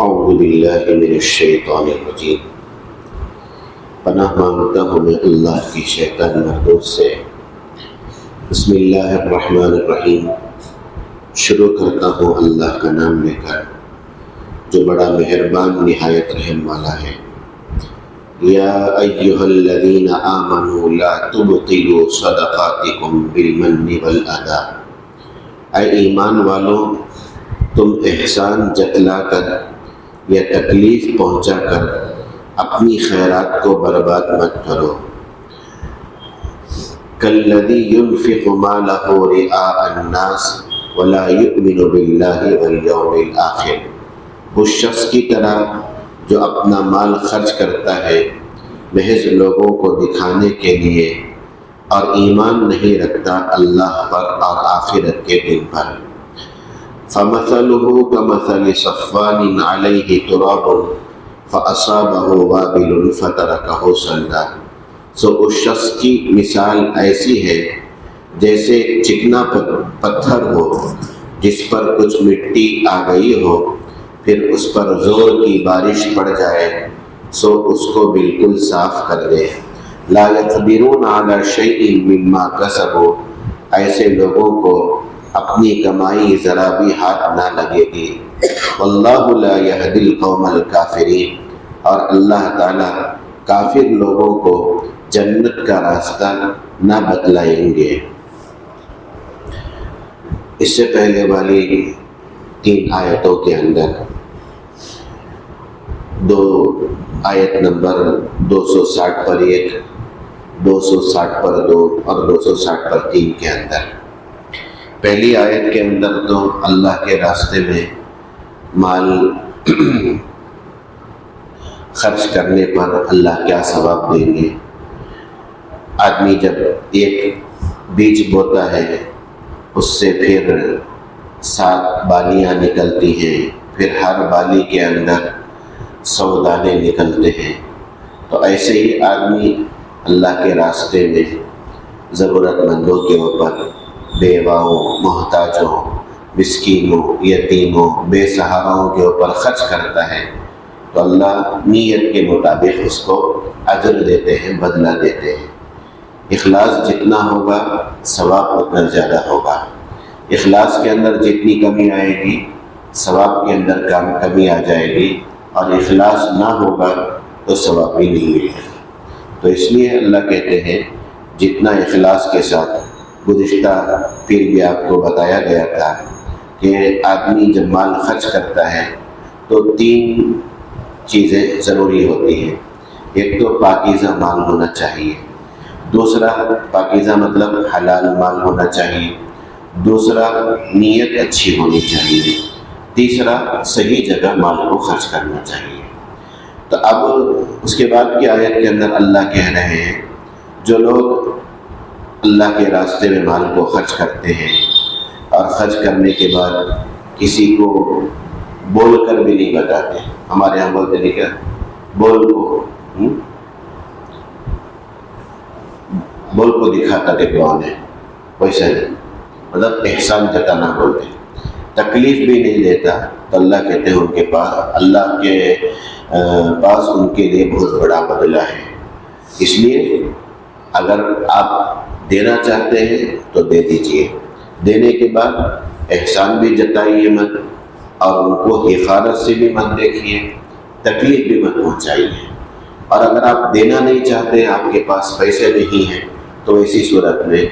اعوذ باللہ من الشیطان الرجیم۔ پناہ مانگتا ہوں میں اللہ کی شیطان مردود سے۔ بسم اللہ الرحمن الرحیم۔ شروع کرتا ہوں اللہ کا نام لے کر جو بڑا مہربان نہایت رحم والا ہے۔ یا ایہا الذین آمنوا لا تبطلوا صدقاتکم بالمن والأذی۔ اے ایمان والوں، تم احسان جتلا کر یا تکلیف پہنچا کر اپنی خیرات کو برباد مت کرو۔ کالذی ينفق مالہ رئاء الناس ولا یؤمن باللہ والیوم الآخر۔ اس شخص کی طرح جو اپنا مال خرچ کرتا ہے محض لوگوں کو دکھانے کے لیے اور ایمان نہیں رکھتا اللہ پر اور آخرت کے دن پر۔ فَمَثَلُهُ كَمَثَلِ صَفْوَانٍ عَلَيْهِ تُرَابٌ فَأَصَابَهُ وَابِلٌ فَتَرَكَهُ صَلْدًا۔ سو اس شخص کی مثال ایسی ہے جیسے چکنا پتھر ہو جس پر کچھ مٹی آ گئی ہو، پھر اس پر زور کی بارش پڑ جائے سو اس کو بالکل صاف کر دے۔ لا يقدرون على شيء مما كسبوا۔ ایسے لوگوں کو اپنی کمائی ذرا بھی ہاتھ نہ لگے گی۔ واللہ لا يهدي القوم الكافرین۔ اور اللہ تعالیٰ کافر لوگوں کو جنت کا راستہ نہ بتلائیں گے۔ اس سے پہلے والی 3 آیتوں کے اندر آیت نمبر 260 پر 1، 260 پر 2 اور 260 پر 3 کے اندر، پہلی آیت کے اندر تو اللہ کے راستے میں مال خرچ کرنے پر اللہ کیا ثواب دیں گے۔ آدمی جب ایک بیج بوتا ہے اس سے پھر 7 بالیاں نکلتی ہیں، پھر ہر بالی کے اندر 100 دانے نکلتے ہیں، تو ایسے ہی آدمی اللہ کے راستے میں ضرورت مندوں کے اوپر، بیواؤں، محتاجوں، مسکینوں، یتیموں، بے سہاراؤں کے اوپر خرچ کرتا ہے تو اللہ نیت کے مطابق اس کو اجر دیتے ہیں، بدلہ دیتے ہیں۔ اخلاص جتنا ہوگا ثواب اتنا زیادہ ہوگا۔ اخلاص کے اندر جتنی کمی آئے گی ثواب کے اندر کمی آ جائے گی، اور اخلاص نہ ہوگا تو ثواب بھی نہیں ملے گا۔ تو اس لیے اللہ کہتے ہیں جتنا اخلاص کے ساتھ، گزشتہ پھر بھی آپ کو بتایا گیا تھا کہ آدمی جب مال خرچ کرتا ہے تو 3 چیزیں ضروری ہوتی ہیں۔ ایک تو پاکیزہ مال ہونا چاہیے، دوسرا پاکیزہ مطلب حلال مال ہونا چاہیے، دوسرا نیت اچھی ہونی چاہیے، تیسرا صحیح جگہ مال کو خرچ کرنا چاہیے۔ تو اب اس کے بعد کی آیت کے اندر اللہ کہہ رہے ہیں جو لوگ اللہ کے راستے میں مال کو خرچ کرتے ہیں اور خرچ کرنے کے بعد کسی کو بول کر بھی نہیں بتاتے، ہمارے یہاں بولتے نہیں کیا، بول کو دکھاتا ٹکواؤں نے، ویسا نہیں، مطلب احسان جتانا بولتے، تکلیف بھی نہیں دیتا، تو اللہ کہتے ہیں ان کے پاس، اللہ کے پاس ان کے لیے بہت بڑا بدلہ ہے۔ اس لیے اگر آپ دینا چاہتے ہیں تو دے دیجئے، دینے کے بعد احسان بھی جتائیے مت، اور ان کو حقارت سے بھی مت دیکھیے، تکلیف بھی مت پہنچائیے۔ اور اگر آپ دینا نہیں چاہتے، آپ کے پاس پیسے نہیں ہیں، تو ایسی صورت میں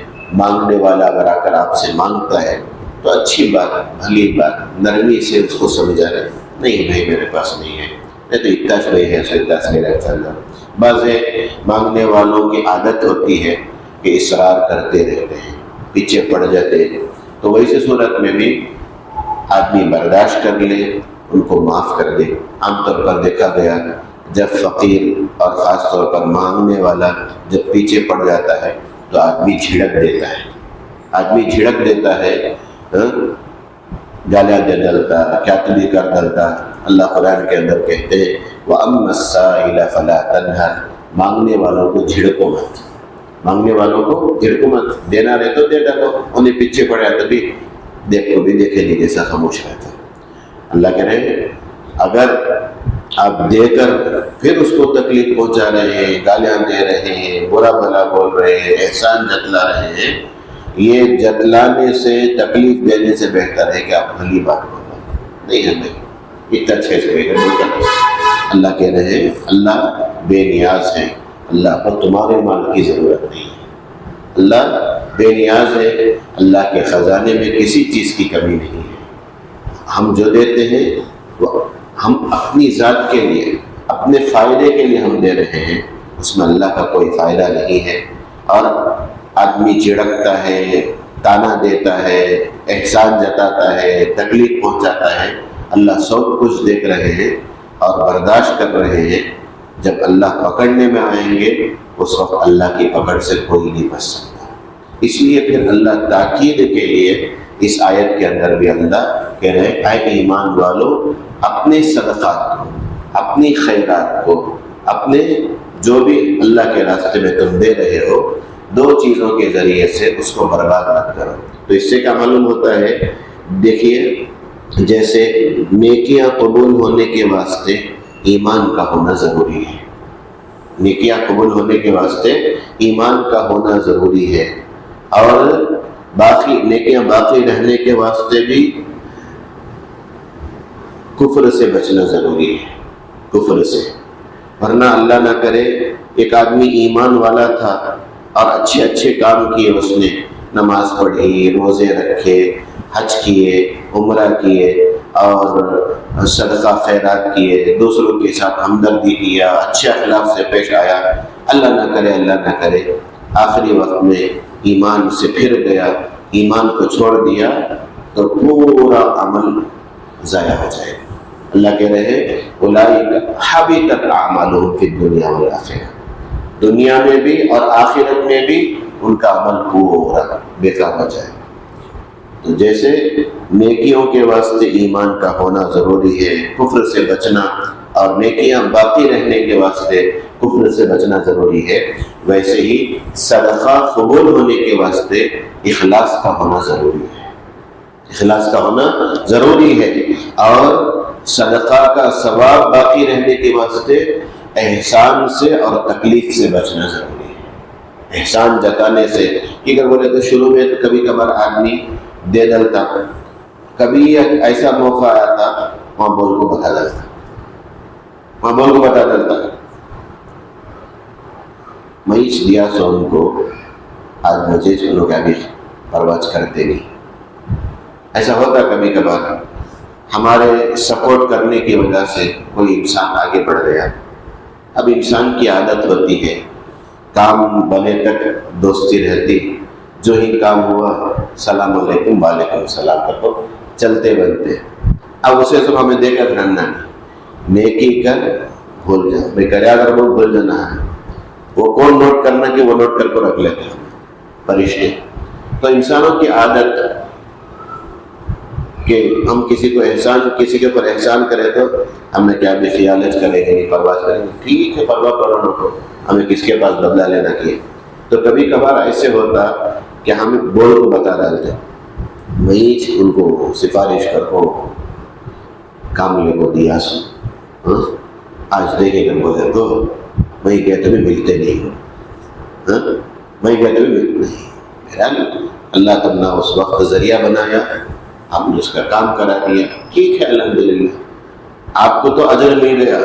مانگنے والا اگر آ کر آپ سے مانگتا ہے تو اچھی بات، بھلی بات، نرمی سے اس کو سمجھا رہے، نہیں بھائی میرے پاس نہیں ہے، نہیں تو اتنا سے ہے، اتنا سے رہتا ہے۔ بعض مانگنے والوں کی عادت ہوتی ہے کہ اصرار کرتے رہتے ہیں، پیچھے پڑ جاتے ہیں، تو ویسے صورت میں بھی آدمی برداشت کر لے، ان کو معاف کر دے۔ عام طور پر دیکھا گیا جب فقیر اور خاص طور پر مانگنے والا جب پیچھے پڑ جاتا ہے تو آدمی جھڑک دیتا ہے، گالیاں دے ڈالتا، کیا تلی کر ڈالتا۔ اللہ قرآن کے اندر کہتے ہیں وَأَمَّا السَّائِلَ فَلَا تَنْهَرْ۔ مانگنے والوں کو جھڑکو مت، مانگنے والوں کو جھڑکو مت، دینا رہے تو دے ڈالو، انہیں پیچھے پڑا تو بھی دیکھو بھی دیکھے نہیں جیسا خاموش رہتا۔ اللہ کہہ رہے ہیں اگر آپ دے کر پھر اس کو تکلیف پہنچا رہے ہیں، گالیاں دے رہے ہیں، برا بھلا بول رہے ہیں، احسان جتلا رہے ہیں، یہ جتلانے سے، تکلیف دینے سے بہتر ہے کہ آپ بھلی بات بولو. نہیں ہے نہیں اتنا اچھے سے اللہ کہہ رہے ہیں اللہ بے نیاز ہے، اللہ کو تمہارے مال کی ضرورت نہیں ہے. اللہ بے نیاز ہے، اللہ کے خزانے میں کسی چیز کی کمی نہیں ہے. ہم جو دیتے ہیں وہ ہم اپنی ذات کے لیے، اپنے فائدے کے لیے ہم دے رہے ہیں، اس میں اللہ کا کوئی فائدہ نہیں ہے. اور آدمی جھڑکتا ہے، تانا دیتا ہے، احسان جتاتا ہے، تکلیف پہنچاتا ہے، اللہ سب کچھ دیکھ رہے ہیں اور برداشت کر رہے ہیں. جب اللہ پکڑنے میں آئیں گے اس وقت اللہ کی پکڑ سے کوئی نہیں بچ سکتا. اس لیے پھر اللہ تاکید کے لیے اس آیت کے اندر بھی اللہ کہہ رہے ہیں اے ایمان والو، اپنے صدقات کو، اپنی خیرات کو، اپنے جو بھی اللہ کے راستے میں تم دے رہے ہو، دو چیزوں کے ذریعے سے اس کو برباد مت کرو. تو اس سے کیا معلوم ہوتا ہے؟ دیکھیے، جیسے نیکیاں قبول ہونے کے واسطے ایمان کا ہونا ضروری ہے. نیکیاں قبول ہونے کے واسطے ایمان کا ہونا ضروری ہے، اور باقی نیکیاں باقی رہنے کے واسطے بھی کفر سے بچنا ضروری ہے. کفر سے، ورنہ اللہ نہ کرے ایک آدمی ایمان والا تھا اور اچھے اچھے کام کیے، اس نے نماز پڑھی، روزے رکھے، حج کیے، عمرہ کیے اور صدقہ خیرات کیے، دوسروں کے ساتھ ہمدردی کیا، اچھے اخلاق سے پیش آیا. اللہ نہ کرے آخری وقت میں ایمان سے پھر گیا، ایمان کو چھوڑ دیا، تو پورا عمل ضائع ہو جائے. اللہ کہہ رہے ہیں اولئک حبطت اعمالهم فی الدنیا والآخرہ، دنیا میں بھی اور آخرت میں بھی ان کا عمل پورا بیکار ہو جائے. تو جیسے نیکیوں کے واسطے ایمان کا ہونا ضروری ہے، کفر سے بچنا، اور نیکیاں باقی رہنے کے واسطے کفر سے بچنا ضروری ہے، ویسے ہی صدقہ قبول ہونے کے واسطے اخلاص کا ہونا ضروری ہے. اخلاص کا ہونا ضروری ہے، اور صدقہ کا ثواب باقی رہنے کے واسطے احسان سے اور تکلیف سے بچنا ضروری ہے. احسان جتانے سے، اگر بولے تو شروع میں تو کبھی کبھار آدمی دے ڈالتا، کبھی ایسا موقع آیا تھا وہاں بول کو بتا ڈالتا، معیش دیا سو ان کو، آج مجھے جو لوگ ابھی پرواز کرتے نہیں. ایسا ہوتا کبھی کبھار، ہمارے سپورٹ کرنے کی وجہ سے کوئی انسان آگے بڑھ گیا. اب انسان کی عادت ہوتی ہے، کام بنے تک دوستی رہتی، جو ہی کام ہوا السلام علیکم وعلیکم السلام کر کو چلتے بنتے. اب اسے سب ہمیں دے کر رہنا نہیں، نیکی کر بھول جا، بے کریا اگر وہ بھول جانا ہے، وہ کون نوٹ کرنا کہ وہ نوٹ کر کو رکھ لیتے ہیں فرشتے. تو انسانوں کی عادت کہ ہم کسی کے اوپر احسان کریں تو ہم نے کیا بھی خیالت کریں گے، نہیں پرواز کریں گے، ٹھیک ہے پرواہ کرو نہ کرو، ہمیں کس کے پاس بدلہ لینا کیے. تو کبھی کبھار ایسے ہوتا کہ ہم بول کو بتا ڈالتے، وہی ان کو سفارش کر کو کام لے کو دیا سو، آج دیکھے کر بولے تو وہی کہتے بھی ملتے نہیں ہو، وہی کہتے بھی ملتے نہیں. بہرحال اللہ تم نے اس وقت ذریعہ بنایا، آپ نے اس کا کام کرا دیا، ٹھیک ہے الحمدللہ. آپ کو تو اجر مل گیا،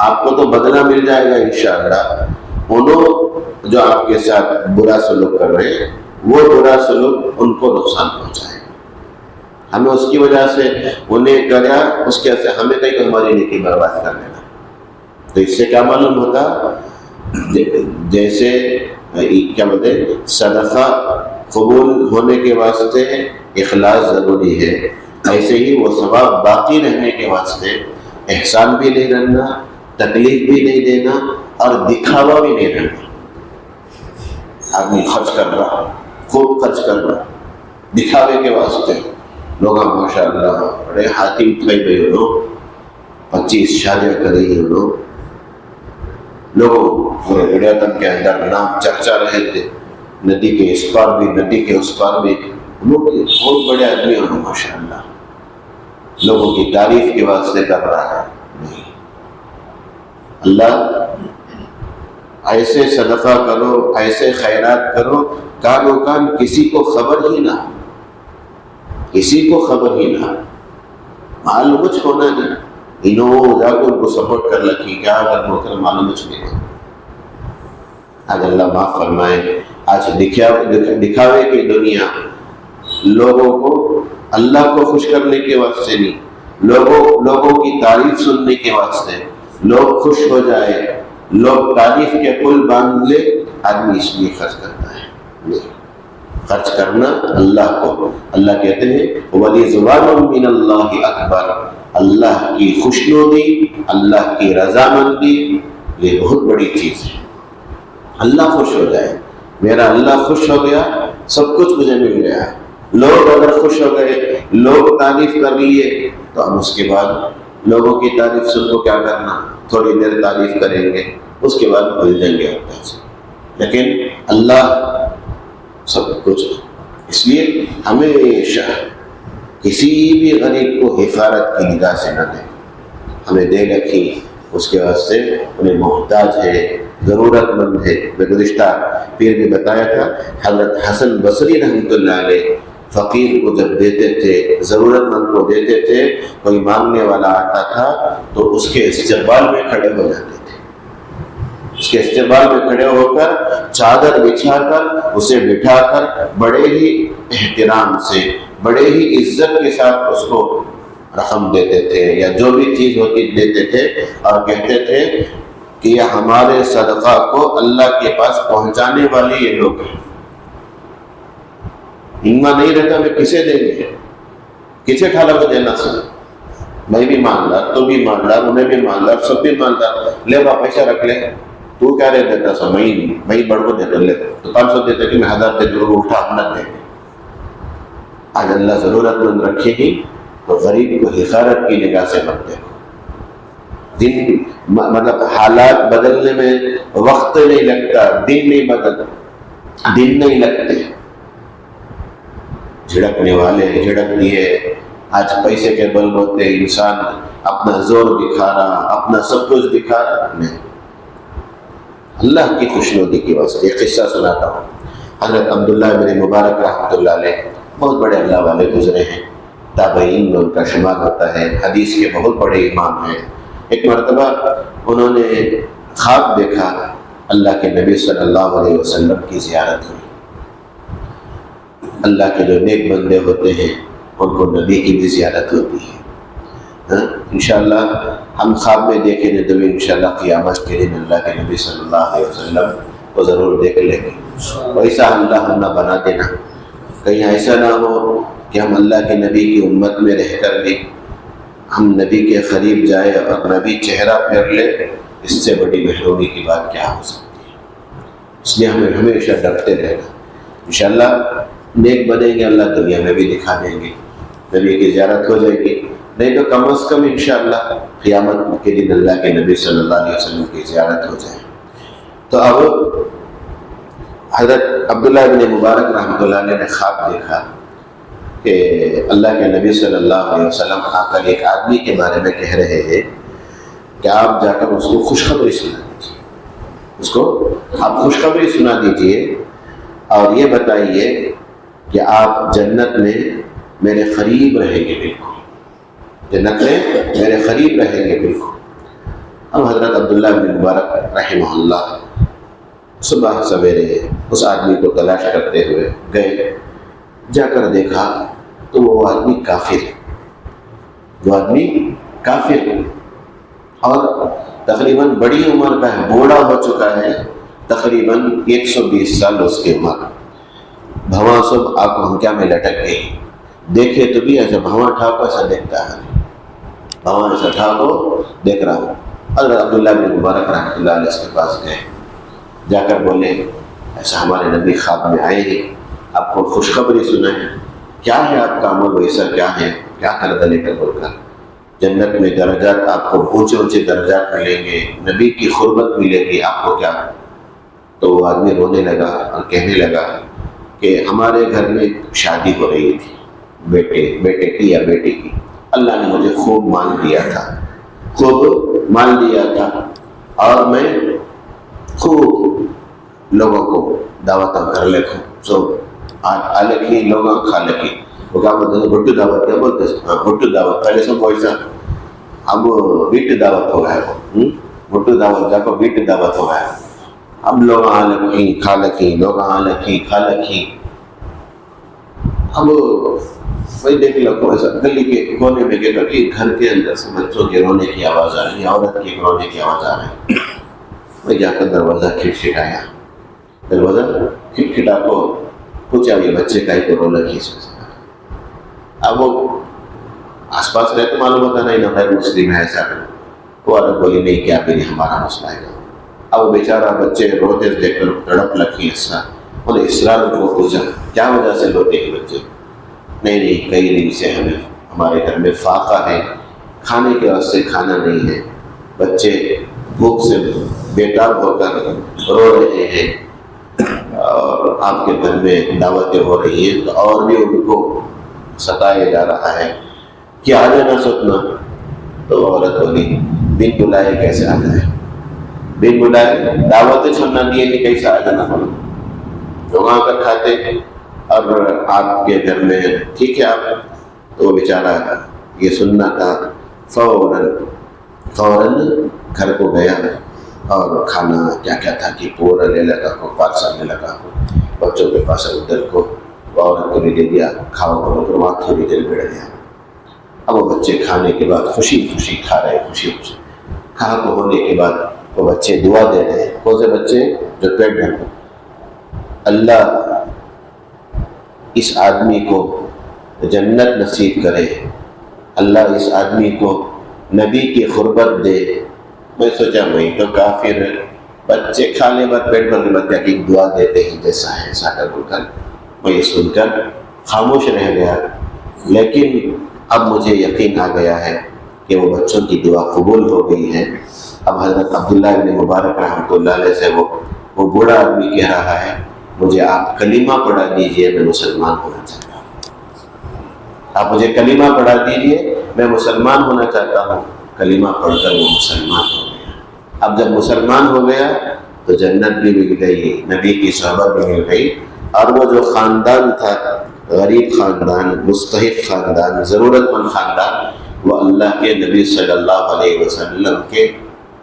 آپ کو تو بدلہ مل جائے گا انشاءاللہ. انہوں جو آپ کے ساتھ برا سلوک کر رہے ہیں، وہ برا سلوک ان کو نقصان پہنچائے، ہمیں اس کی وجہ سے انہیں کریا، اس کے سے ہمیں کہیں ہماری نیکی برباد کر دینا. تو اس سے کیا معلوم ہوتا؟ جیسے کیا بولتے ہیں، صدقہ قبول ہونے کے واسطے اخلاص ضروری ہے، ایسے ہی وہ ثواب باقی رہنے کے واسطے احسان بھی نہیں رہنا، تکلیف بھی نہیں دینا، اور دکھاوا بھی نہیں رہنا. آدمی خرچ کر رہا، خوب خرچ کر رہا، دکھاوے کے واسطے. لوگ ماشاء اللہ بڑے حاتم تھے گئے، لوگ 25 شادیاں کری، لوگوں ریاستن کے اندر نام چرچا رہے تھے، ندی کے اس پار بھی ندی کے اس پار بھی، لوگ بہت بڑے آدمی ہونا ماشاء اللہ. لوگوں کی تعریف کے واسطے کر رہا ہے، نہیں۔ اللہ ایسے صدقہ کرو، ایسے خیرات کرو، کان و کان کسی کو خبر ہی نہ ہو، کسی کو خبر ہی نہ ہو، معلوم کچھ ہونا نہیں، انہوں جا کے ان کو سپورٹ کر رکھی، کیا اگر محترم معلوم کچھ نہیں ہو۔ آج اللہ معاف فرمائے، آج دکھاوے کی دنیا، لوگوں کو اللہ کو خوش کرنے کے واسطے نہیں، لوگوں کی تعریف سننے کے واسطے، لوگ خوش ہو جائے، لوگ تعریف کے پل باندھ لے، آدمی اس لیے خرچ کرتا ہے۔ نہیں، خرچ کرنا اللہ کو، اللہ کہتے ہیں وَلِرِضْوَانٌ مِّنَ اللَّهِ أَكْبَرُ، اللہ کی خوشنودی، اللہ کی رضامندی، یہ بہت بڑی چیز ہے۔ اللہ خوش ہو جائے، میرا اللہ خوش ہو گیا، سب کچھ مجھے مل گیا۔ لوگ اگر خوش ہو گئے، لوگ تعریف کر لیے، تو ہم اس کے بعد لوگوں کی تعریف سن کو کیا کرنا، تھوڑی دیر تعریف کریں گے، اس کے بعد بھول جائیں گے اللہ سے۔ لیکن اللہ سب کچھ، اس لیے ہمیشہ کسی بھی غریب کو حفاظت کی نگاہ سے نہ دیں، ہمیں دے رکھی اس کے واسطے، انہیں محتاج ہے، ضرورت مند ہے۔ میں گزشتہ پیر بھی بتایا تھا، حضرت حسن بصری رحمۃ اللہ علیہ فقیر کو جب دیتے تھے، ضرورت مند کو دیتے تھے، کوئی مانگنے والا آتا تھا تو اس کے استقبال میں کھڑے ہو جاتے تھے، اس کے استقبال میں کھڑے ہو کر چادر بچھا کر اسے بٹھا کر بڑے ہی احترام سے، بڑے ہی عزت کے ساتھ اس کو رقم دیتے تھے یا جو بھی چیز ہوتی دیتے تھے، اور کہتے تھے کہ یہ ہمارے صدقہ کو اللہ کے پاس پہنچانے والے یہ لوگ ہیں، ان میں نہیں رہتا میں کسے دیں گے، کسے ٹھالا کو دینا سن، میں بھی مالدار، تو بھی مالدار، انہیں بھی مالدار، سب بھی مالدار، لے با پیسہ رکھ لے، تو کیا رہ دیتا سا، میں بڑھ کو دیتا، لے تو 500 دیتا کہ میں 1000 دے دوں، اٹھا اپنا دے۔ آج اللہ ضرورت مند رکھے گی تو غریب کو حقارت کی نگاہ سے مت دیکھو۔ مطلب حالات بدلنے میں وقت نہیں لگتا، دن نہیں لگتے، جھڑکنے والے جھڑک دیے، آج پیسے کے بل بوتے انسان اپنا زور دکھا رہا، اپنا سب کچھ دکھا رہا، نہیں، اللہ کی خوشنودی کی واسطے۔ ایک قصہ سناتا ہوں، حضرت عبداللہ بن مبارک رحمۃ اللہ علیہ بہت بڑے اللہ والے گزرے ہیں، تابعین میں ان کا شمار ہوتا ہے، حدیث کے بہت بڑے امام ہیں۔ ایک مرتبہ انہوں نے خواب دیکھا، اللہ کے نبی صلی اللہ علیہ وسلم کی زیارت ہوئی۔ اللہ کے جو نیک بندے ہوتے ہیں ان کو نبی کی بھی زیارت ہوتی ہے۔ انشاءاللہ ہم خواب میں دیکھیں گے تو بھی انشاءاللہ قیامت کے دن اللہ کے نبی صلی اللہ علیہ وسلم کو ضرور دیکھ لیں گے۔ ویسا اللہ ہم نہ بنا دینا، کہیں ایسا نہ ہو کہ ہم اللہ کے نبی کی امت میں رہ کر بھی ہم نبی کے قریب جائے اور نبی چہرہ پھیر لے، اس سے بڑی محرومی کی بات کیا ہو سکتی ہے۔ اس لیے ہمیں ہمیشہ ڈرتے رہنا۔ انشاءاللہ نیک بنیں گے، اللہ دنیا میں بھی دکھا دیں گے، نبی کی زیارت ہو جائے گی، نہیں تو کم از کم انشاءاللہ قیامت کے دن اللہ کے نبی صلی اللہ علیہ وسلم کی زیارت ہو جائے۔ تو اب حضرت عبداللہ بن مبارک رحمۃ اللہ علیہ نے خواب دیکھا کہ اللہ کے نبی صلی اللہ علیہ وسلم آ کر ایک آدمی کے بارے میں کہہ رہے ہیں کہ آپ جا کر اس کو خوشخبری سنا دیجیے، اس کو آپ خوشخبری سنا دیجیے اور یہ بتائیے کہ آپ جنت میں میرے قریب رہیں گے، بالکل جنت میں میرے قریب رہیں گے بالکل۔ اب حضرت عبداللہ بن مبارک رحمہ اللہ صبح سویرے اس آدمی کو تلاش کرتے ہوئے گئے، جا کر دیکھا تو وہ آدمی کافر ہے، اور تقریباً بڑی عمر کا ہے، بوڑھا ہو چکا ہے، تقریباً 120 سال اس کی عمر، بھواں سب آنکھوں میں لٹک گئی، دیکھے تو بھی ایسا بھواں ٹھاکو ایسا دیکھتا ہے، بھواں ایسا ٹھاکو دیکھ رہا ہوں۔ حضرت عبداللہ بن مبارک رحمۃ اللہ علیہ اس کے پاس گئے، جا کر بولے ایسا ہمارے نبی خواب میں آئے ہیں، آپ کو خوشخبری سنائیں، کیا ہے آپ کا عمل ویسا کیا ہے، کیا کر دلے کر بول کر جنت میں درجات آپ کو اونچے اونچے درجات ملیں گے، نبی کی قربت ملے گی آپ کو کیا؟ تو وہ آدمی رونے لگا اور کہنے لگا کہ ہمارے گھر میں شادی ہو رہی تھی، بیٹے کی یا بیٹی کی، اللہ نے مجھے خوب مال دیا تھا، خوب مال دیا تھا، اور میں خوب لوگوں کو دعوت کر لکھوں سو آلکی لوگوں کھا لکی وہ کیا بولتے ہیں بھٹو دعوت، کیا بولتے ہیں بھٹو دعوت، پہلے سب ویسا، اب بیٹ دعوت ہو گیا وہ بھٹو دعوت جا کو بیٹ دعوت ہو گیا، اب لوگ آلکی کھا لکی، لوگ آلکی کھا لکی، اب وہی دیکھ لو ایسا گلی کے کونے میں کہ گھر کے اندر سے بچوں کے رونے کی آواز آ رہی ہے، عورت کے رونے کی آواز آ رہی ہے، میں جا کر دروازہ کھٹکھٹایا، دروازہ کھٹکھٹا کو پوچھا یہ بچے کا ہی تو رو لگی اس میں، اب وہ آس پاس رہتے معلوم ہوتا نہیں نہ غیر مسلم ہے ایسا کرنا، وہ عورت بولی نہیں کیا بھی ہمارا مسئلہ ہے، اب وہ بیچارہ بچے روتے دیکھ کر تڑپ لگی اسرا، انہیں اسرار کو پوچھا کیا وجہ سے روتے ہیں بچے، نہیں کئی دن سے ہمارے گھر میں فاقہ ہے، کھانے کے واسطے کھانا نہیں ہے، بچے بھوک سے بیتاب ہو کر رو رہے ہیں، اور آپ کے گھر میں دعوتیں ہو رہی ہیں تو اور بھی ان کو ستایا جا رہا ہے کہ آ جانا سوچنا، تو عورت بولی بن بلائے کیسے آ جائے، بن بلائے دعوتیں سننا دیے کہ کیسے آ جانا پڑا، لوگ آ کر کھاتے اور آپ کے گھر میں ٹھیک ہے آپ، تو بیچارہ یہ سننا تھا، فوراً گھر کو گیا اور کھانا کیا کیا تھا کہ پورا لے لگا کو پارسل میں لگا کو بچوں کے پاس ادھر کو عورت کو بھی دے دیا، کھاؤ کر وہاں تھوڑی دیر بیٹھ گیا، اب وہ بچے کھانے کے بعد خوشی خوشی کھا رہے، خوشی خوشی کھا کو ہونے کے بعد وہ بچے دعا دے رہے ہیں، کون سے بچے جو پیٹ بھر، اللہ اس آدمی کو جنت نصیب کرے، اللہ اس آدمی کو نبی کی قربت دے، میں سوچا وہی تو کافر بچے کھانے بعد پیٹ بھر کے بعد کیا کہ دعا دیتے ہیں جیسا ہے ایسا کر بول کر، میں یہ سن کر خاموش رہ گیا، لیکن اب مجھے یقین آ گیا ہے کہ وہ بچوں کی دعا قبول ہو گئی ہے۔ اب حضرت عبداللہ ابن مبارک رحمۃ اللہ علیہ سے وہ بوڑھا آدمی کہہ رہا ہے مجھے آپ کلمہ پڑھا دیجئے، میں مسلمان ہونا چاہتا ہوں، آپ مجھے کلمہ پڑھا دیجئے، میں مسلمان ہونا چاہتا ہوں، کلمہ پڑھ کر وہ مسلمان ہو گیا۔ اب جب مسلمان ہو گیا تو جنت بھی مل گئی، نبی کی صحبت بھی مل گئی، اور وہ جو خاندان تھا غریب خاندان، مستحق خاندان، ضرورت مند خاندان، وہ اللہ کے نبی صلی اللہ علیہ وسلم کے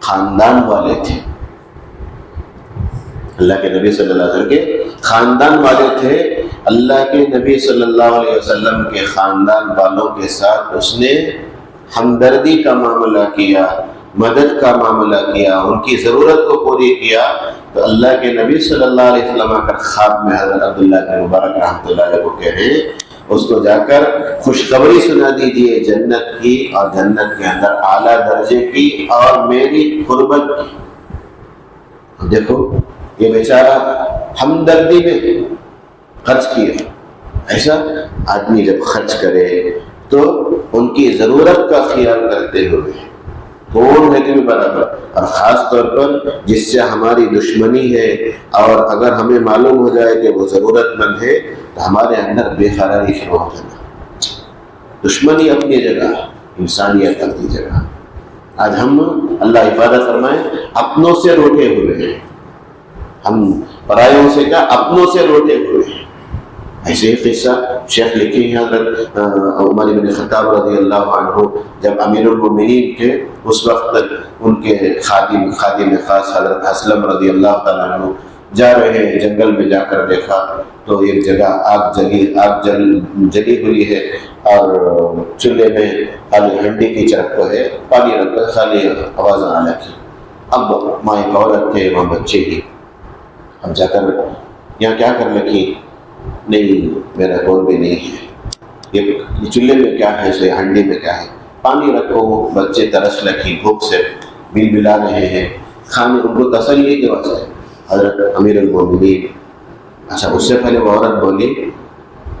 خاندان والے تھے، اللہ کے نبی صلی اللہ علیہ وسلم کے خاندان والے تھے۔ اللہ کے نبی صلی اللہ علیہ وسلم کے خاندان والوں کے ساتھ اس نے ہمدردی کا معاملہ کیا، مدد کا معاملہ کیا، ان کی ضرورت کو پوری کیا، تو اللہ کے نبی صلی اللہ علیہ وسلم آ کر خواب میں حضرت عبداللہ بن مبارک رحمۃ اللہ علیہ کو کہہ رہے ہیں اس کو جا کر خوشخبری سنا دیجئے جنت کی، اور جنت کے اندر اعلیٰ درجے کی اور میری قربت کی۔ دیکھو یہ بیچارہ ہمدردی میں خرچ کیا، ایسا آدمی جب خرچ کرے تو ان کی ضرورت کا خیال کرتے ہوئے کون ہے کہ بھی برابر، اور خاص طور پر جس سے ہماری دشمنی ہے، اور اگر ہمیں معلوم ہو جائے کہ وہ ضرورت مند ہے تو ہمارے اندر بے قراری شروع ہو جانا، دشمنی اپنی جگہ، انسانیت اپنی جگہ۔ آج ہم اللہ حفاظت فرمائے اپنوں سے روٹے ہوئے ہیں، ہم پرایوں سے کیا اپنوں سے روٹے ہوئے ہیں۔ ایسے ہی قصہ شیخ لکھے ہیں حضرت عمر بن خطاب رضی اللہ عنہ جب امیر المومنین تھے، اس وقت ان کے خادم خاص حضرت اسلم رضی اللہ تعالیٰ عنہ جا رہے ہیں، جنگل میں جا کر دیکھا تو ایک جگہ آگ جلی ہوئی ہے، اور چولہے میں خالی ہنڈی کی چرخ کو ہے، پانی رکھ کر خالی آواز آنے لگی۔ اب ماں ایک عورت تھے، وہاں بچے ہی، اب جا کر یہاں کیا کر لگی، نہیں میرا کون بھی نہیں ہے، یہ چولہے میں کیا ہے، سے ہنڈی میں کیا ہے، پانی رکھو۔ بچے ترس لگی، بھوک سے بل بلا رہے ہیں، کھانے ان کو تسلی کے واسطے حضرت امیر المومنین، اچھا اس سے پہلے وہ عورت بولی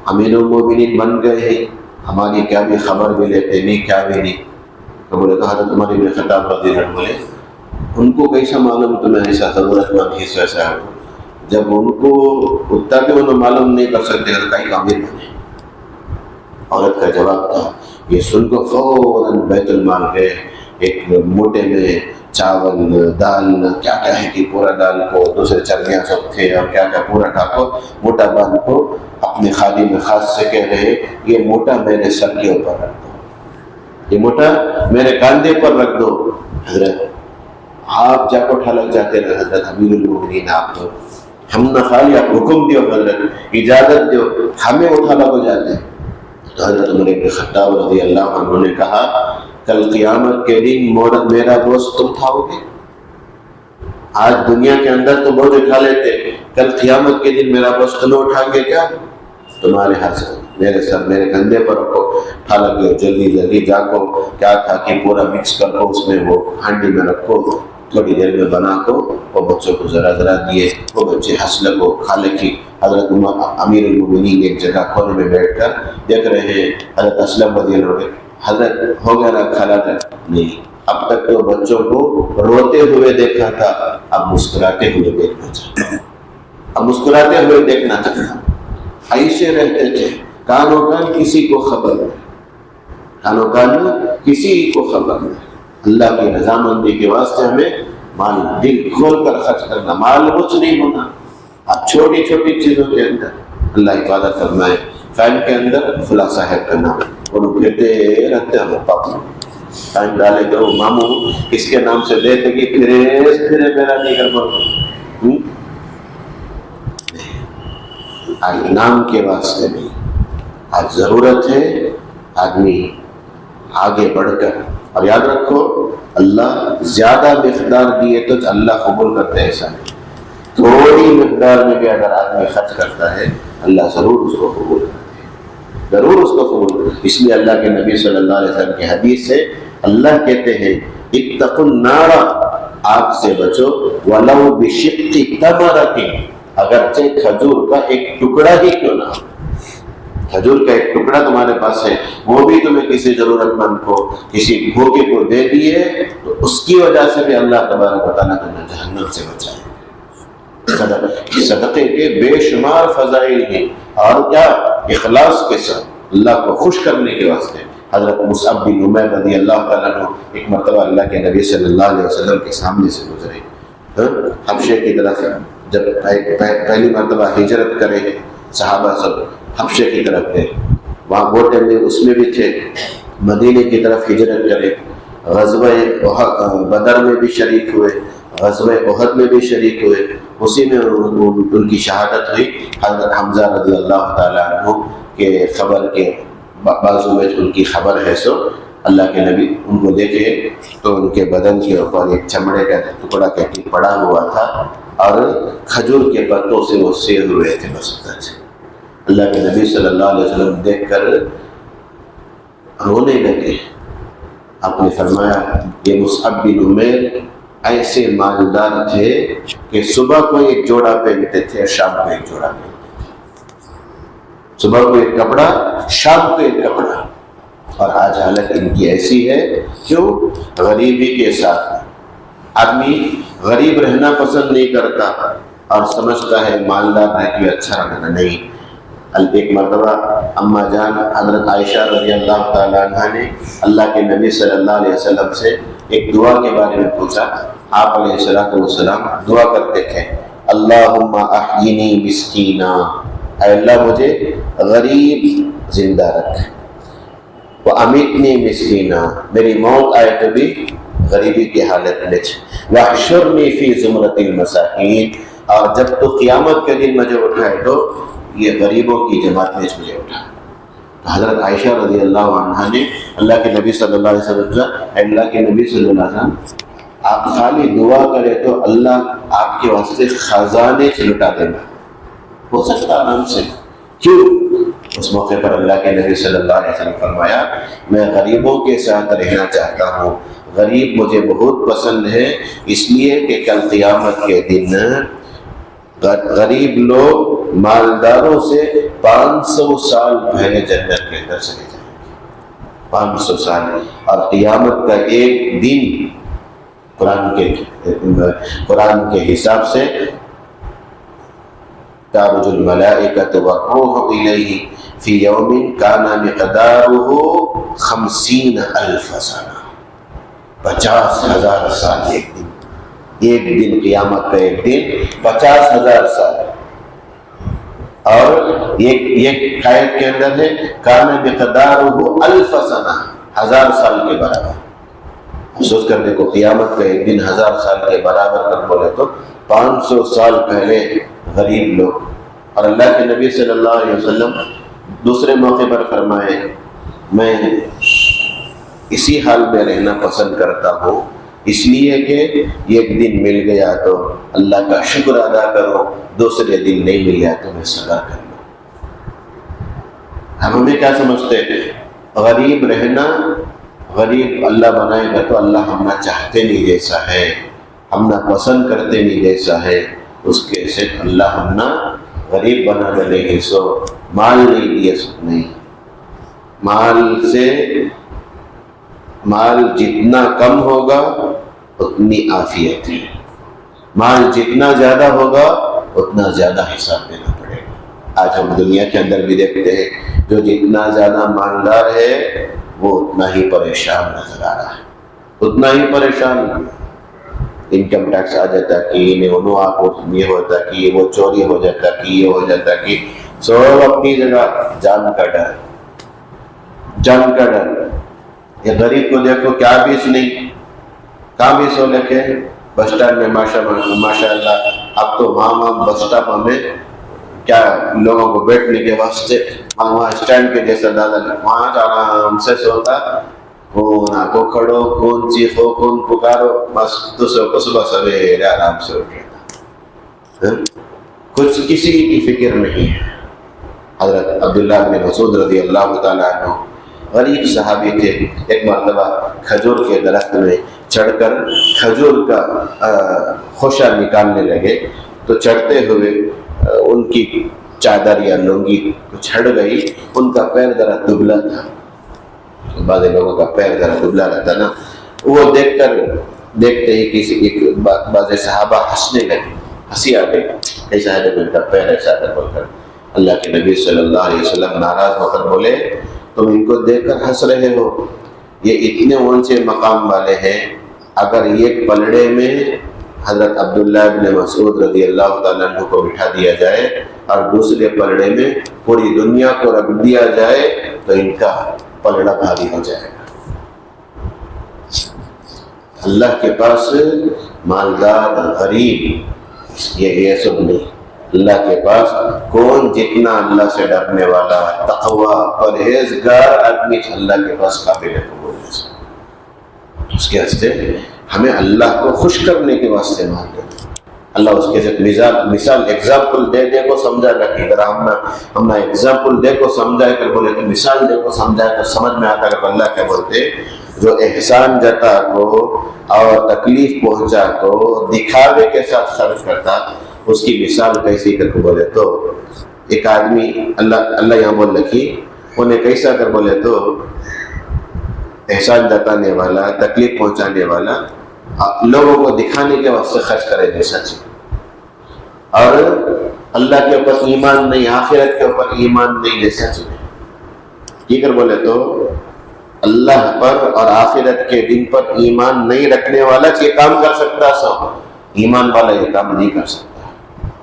امیر المومنین بن گئے ہیں، ہماری کیا بھی خبر بھی لیتے نہیں، کیا بھی نہیں، تو بولے تو حضرت عمر بن خطاب رضی اللہ عنہ بولے ان کو کیسا معلوم تمہیں ایسا ضرورت مند حصہ ایسا ہے، جب ان کو اتنا کہ انہوں معلوم نہیں کر سکتے تو کہیں امیر بنے، عورت کا جواب تھا۔ یہ سن کو فوراً بیت المال گئے، ایک موٹے میں چاول دال کیا کیا ہے کہ پورا ڈال کو، دوسرے چرگیاں سب تھے اور کیا کیا پورا ڈاکو موٹا بان کو اپنے خادم میں خاص سے کہہ رہے یہ موٹا میرے سر کے اوپر رکھ دو، یہ موٹا میرے کاندھے پر رکھ دو۔ حضرت آپ جا کو ٹھلک جاتے رہے، حضرت امیر المومنین آپ کو ہم نہ خالی آپ حکم دیو، حضرت اجازت دیو، ہمیں اٹھا لگو جاتے۔ تو حضرت عمر بن خطاب رضی اللہ عنہ نے کہا کل قیامت کے دن میرا بوجھ تم اٹھاؤ گے؟ آج دنیا کے اندر تو بوجھ اٹھا لیتے، کل قیامت کے دن میرا بوجھ تمہیں اٹھائیں گے کیا؟ تمہارے ہاتھ سے میرے سر میرے کندھے پر رکھو، ٹھالک گئے جلدی جلدی جا کو کیا تھا کہ پورا مکس کر کو اس میں وہ ہانڈی میں رکھو، تھوڑی دیر میں بنا کو وہ بچوں کو ذرا ذرا دیے، وہ بچے ہنس لگو کھا لگی۔ حضرت امیر المومنین ایک جگہ کونے میں بیٹھ کر دیکھ رہے ہیں، حضرت اسلم رضی اللہ عنہ حضرت ہو گیا نا کھانا تھا؟ نہیں، اب تک تو بچوں کو روتے ہوئے دیکھا تھا، اب مسکراتے ہوئے دیکھنا چاہتا، اب مسکراتے ہوئے دیکھنا چاہتا۔ ایسے رہتے تھے، کانوں کان کسی کو خبر نہیں، کانوں کان کسی کو خبر نہیں۔ اللہ کی رضامندی کے واسطے ہمیں مال دل کھول کر خرچ کرنا، مال کچھ نہیں ہونا۔ اب چھوٹی چھوٹی چیزوں کے اندر اللہ حفاظت فرمائے، فین کے اندر فلاں صاحب کا نام انہوں پھرتے رہتے ہیں، پاپا ٹائم ڈالے کرو ماموں اس کے نام سے دیتے کہ پھرے میرا نہیں کر پاؤ، آج نام کے واسطے نہیں، آج ضرورت ہے آدمی آگے بڑھ کر۔ اور یاد رکھو اللہ زیادہ مقدار دیے تو اللہ قبول کرتے ہیں، ایسا نہیں، تھوڑی مقدار میں بھی اگر آدمی خرچ کرتا ہے اللہ ضرور اس کو قبول کرتے ہیں، ضرور اس کو قبول کرتے ہیں۔ اس لیے اللہ کے نبی صلی اللہ علیہ وسلم کی حدیث سے اللہ کہتے ہیں اتقوا النار، آگ سے بچو، ولو بشق تمرۃ، اگرچہ کھجور کا ایک ٹکڑا ہی کیوں نہ، کھجور کا ایک ٹکڑا تمہارے پاس ہے، وہ بھی تمہیں کسی ضرورت مند کو کسی بھوکے کو دے دیے تو اس کی وجہ سے بھی اللہ تبارک و تعالیٰ تمہیں جہنم سے بچائے۔ صدقے کے بے شمار فضائل ہیں، اور کیا اخلاص کے ساتھ اللہ کو خوش کرنے کے واسطے۔ حضرت مصعب بن عمیر رضی اللہ تعالیٰ عنہ ایک مرتبہ اللہ کے نبی صلی اللہ علیہ وسلم کے سامنے سے گزرے، حبشے کی طرف جب پہلی مرتبہ ہجرت کرے صحابہ سب حبشے کی طرف گئے، وہاں بوٹے میں اس میں بھی تھے، مدینے کی طرف ہجرت کرے، غزوہ بدر میں بھی شریک ہوئے، غزوہ احد میں بھی شریک ہوئے، اسی میں ان کی شہادت ہوئی۔ حضرت حمزہ رضی اللہ تعالیٰ عنہ کے خبر کے بازو میں ان کی خبر ہے، سو اللہ کے نبی ان کو دیکھے تو ان کے بدن کے اوپر ایک چمڑے کا ٹکڑا کہتی پڑا ہوا تھا اور کھجور کے پتوں سے وہ سیے ہوئے تھے بس ادھر سے۔ اللہ کے نبی صلی اللہ علیہ وسلم دیکھ کر رونے لگے، آپ نے فرمایا یہ مصعب بن عمیر ایسے مالدار تھے کہ صبح کو ایک جوڑا پہنتے تھے اور شام کو ایک جوڑا پہنتے تھے، صبح کو ایک کپڑا شام کو ایک کپڑا، اور آج حالت ان کی ایسی ہے، کیوں؟ غریبی کے ساتھ آدمی غریب رہنا پسند نہیں کرتا اور سمجھتا ہے مالدار رہ کے اچھا رہنا نہیں۔ ایک مرتبہ اماں جان حضرت عائشہ رضی اللہ تعالیٰ عنہ نے اللہ کے نبی صلی اللہ علیہ وسلم سے ایک دعا کے بارے میں پوچھا۔ آپ علیہ السلام دعا کرتے تھے اللہم احیینی مسکینا، اے اللہ مجھے غریب زندہ رکھ، وَأَمِتْنِي مِسْكِينًا، میری موت آئے تو بھی غریبی کی حالت میں، وَاحْشُرْنِي فِي زُمْرَةِ الْمَسَاكِينَ، اور جب تو قیامت کے دن مجھے اٹھائے تو یہ غریبوں کی جماعت میں مجھے اٹھا۔ حضرت عائشہ رضی اللہ عنہ نے اللہ کے نبی صلی اللہ علیہ وسلم سے، اللہ کے نبی صلی اللہ علیہ وسلم آپ خالی دعا کرے تو اللہ آپ کے واسطے خزانے سے لٹا دینا، ہو سکتا آرام سے، کیوں؟ اس موقع پر اللہ کے نبی صلی اللہ علیہ وسلم فرمایا میں غریبوں کے ساتھ رہنا چاہتا ہوں، غریب مجھے بہت پسند ہے، اس لیے کہ کل قیامت کے دن غریب لوگ مالداروں سے 500 سال پہلے جنت کے اندر چلے جائیں گے، 500 سال، اور قیامت کا ایک دن قرآن کے حساب سے تعرج الملائکۃ والروح الیہ فی یوم کان مقدارہ 50,000 سنہ، 50,000 سال ایک دن قیامت کا ایک دن 50,000 سال. اور ایک آیت کے اندر ہے کان مقدارہ 1000 سنہ، 1000 سال کے برابر. افسوس کرنے کو قیامت کا ایک دن 1000 سال کے برابر کر بولے تو 500 سال پہلے غریب لوگ. اور اللہ کے نبی صلی اللہ علیہ وسلم دوسرے موقع پر فرمائے میں اسی حال میں رہنا پسند کرتا ہوں، اس لیے کہ ایک دن مل گیا تو اللہ کا شکر ادا کرو، دوسرے دن نہیں ملا تو میں صبر کر لوں. ہمیں کیا سمجھتے ہیں؟ غریب رہنا، غریب اللہ بنائے گا تو اللہ ہم نہ چاہتے نہیں جیسا ہے، ہم نہ پسند کرتے نہیں جیسا ہے، اس کے سے اللہ ہم نہ غریب بنا ڈلے گی. سو مال نہیں دیے سب نہیں، مال جتنا کم ہوگا اتنی عافیت ہے، مال جتنا زیادہ ہوگا اتنا زیادہ حساب دینا پڑے گا. آج ہم دنیا کے اندر بھی دیکھتے ہیں جو جتنا زیادہ مالدار ہے وہ اتنا ہی پریشان نظر آ رہا ہے، اتنا ہی پریشان. انکم ٹیکس آ جاتا کہ انہوں آپ یہ ہوتا کہ وہ چوری ہو جاتا کہ یہ ہو جاتا کہ سب اپنی جگہ. جان کا ڈر، جان کا ڈر. یہ غریب کو دیکھو کیا بیس نہیں، کہاں بیس ہو لکھے بس اسٹینڈ میں ماشاء اللہ. اب تو وہاں بس اسٹاپ ہمیں کیا لوگوں کو بیٹھنے کے واسطے وہاں اسٹینڈ کے جیسا دادا وہاں آرام سے سوتا، کون آگو کھڑو، کون چیخو، کون پکارو، بس تو کو صبح سویرے آرام سے اٹھ رہتا، کچھ کسی کی فکر نہیں ہے. حضرت عبداللہ بن مسعود رضی اللہ تعالیٰ عنہ غریب صحابی تھے. ایک مرتبہ کھجور کے درخت میں چڑھ کر کھجور کا خوشہ نکالنے لگے تو چڑھتے ہوئے ان کی چادر یا لنگی کچھ ہٹ گئی، ان کا پیر ذرا دبلا تھا. بعض لوگوں کا پیر ذرا دبلا رہتا نا، وہ دیکھتے ہی کسی بعض صحابہ ہنسنے لگے، ہنسی آ گئی، ایسا ہے ان کا پیر ایسا کر بول کر. اللہ کے نبی صلی اللہ علیہ وسلم ناراض ہو کر بولے تم ان کو دیکھ کر ہنس رہے ہو، یہ اتنے اونچے مقام والے ہیں، اگر ایک پلڑے میں حضرت عبداللہ بن مسعود رضی اللہ تعالیٰ عنہ کو بٹھا دیا جائے اور دوسرے پلڑے میں پوری دنیا کو رکھ دیا جائے تو ان کا پلڑا بھاری ہو جائے گا. اللہ کے پاس مالدار غریب یہ سب نہیں. اللہ کے پاس کون جتنا اللہ سے ڈرنے والا تقوی پرہیزگار آدمی اللہ کے پاس قابل قبول ہے. اس کے واسطے ہمیں اللہ کو خوش کرنے کے واسطے مانگے. اللہ اس کے ساتھ مثال ایگزامپل دے کو سمجھا رکھے. اگر ہم نے ایگزامپل دے کو سمجھا کر بولے تو مثال دے کو سمجھا کر سمجھ میں آتا کہ اللہ کیا بولتے، جو احسان جتا کو اور تکلیف پہنچا کو دکھاوے کے ساتھ خرچ کرتا، اس کی مثال کیسی کر کے بولے تو ایک آدمی اللہ یہاں بول رکھی انہیں کیسا کر بولے تو احسان جتانے والا، تکلیف پہنچانے والا، لوگوں کو دکھانے کے واسطے خرچ کرے جیسا چیز، اور اللہ کے اوپر ایمان نہیں، آخرت کے اوپر ایمان نہیں جیسا چیز. یہ کر بولے تو اللہ پر اور آخرت کے دن پر ایمان نہیں رکھنے والا یہ کام کر سکتا، سو ایمان والا یہ کام نہیں کر سکتا.